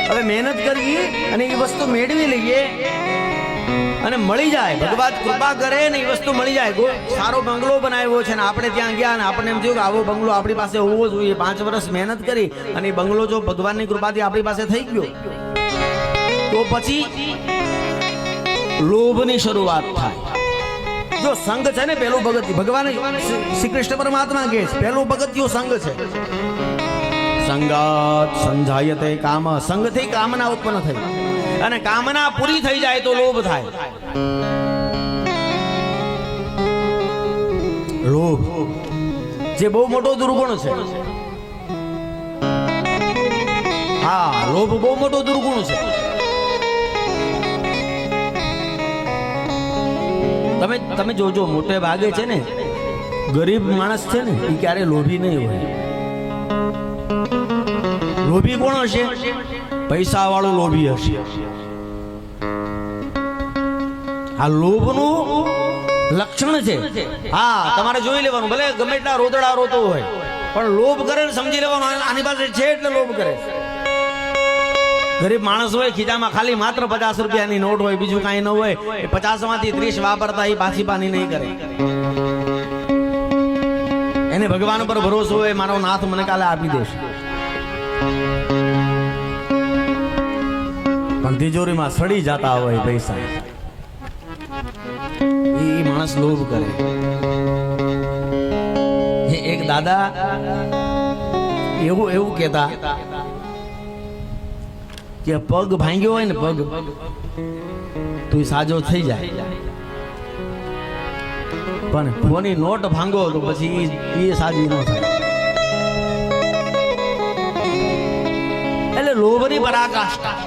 હવે મહેનત કરીએ અને એ વસ્તુ મેળવી લઈએ અને મળી જાય, ભગવાન કૃપા કરે ને એ વસ્તુ મળી જાય. સારો બંગલો બનાવ્યો છે ને આપણે ત્યાં ગયા ને આપણને એમ થયું કે આવો બંગલો આપણી પાસે હોવો જોઈએ. 5 વર્ષ મહેનત કરી અને એ બંગલો જો ભગવાનની કૃપાથી આપણી પાસે થઈ ગયો તો પછી લોભની શરૂઆત થાય. જો સંગ છે ને પેલું પગથિયું, ભગવાન શ્રી કૃષ્ણ પરમાત્મા કહે છે પેલું પગથિયું સંગ છે. સંગાત સંજાયતે કામ, સંગથી કામના ઉત્પન્ન થઈ અને કામના પૂરી થઈ જાય તો લોભ થાય. લોભ જે બહુ મોટો દુર્ગુણ છે. હા, લોભ બહુ મોટો દુર્ગુણ છે. તમે જોજો, મોટે ભાગે છે ને ગરીબ માણસ છે ને એ ક્યારે લોભી નહીં હોય. લોભી કોણ હશે? પૈસા વાળો લોભી હશે. આ લોભનું લક્ષણ છે. હા, તમારે જોઈ લેવાનું, ભલે ગમે એટલા રોદડા રોતો હોય પણ લોભ કરે ને સમજી લેવાનું આની પાસે છે એટલે લોભ કરે. ગરીબ માણસ હોય, ખીચામાં ખાલી માત્ર 50 રૂપિયાની નોટ હોય, બીજું કાંઈ ન હોય, એ 50 માંથી 30 વાપરતા એ પાછી પાની નહીં કરે. એને ભગવાન પર ભરોસો હોય, મારો નાથ મને કાલે આપી દેશે. પણ તિજોરીમાં સડી જતા હોય પૈસા, એ માણસ લોભ કરે. એક દાદા એવું કહેતા કે પગ ભાંગ્યો હોય ને પગ તો સાજો થઈ જાય, પણ ફોની નોટ ભાંગો તો પછી એ સાજી ન થાય. એટલે લોભની પરાકાષ્ઠા.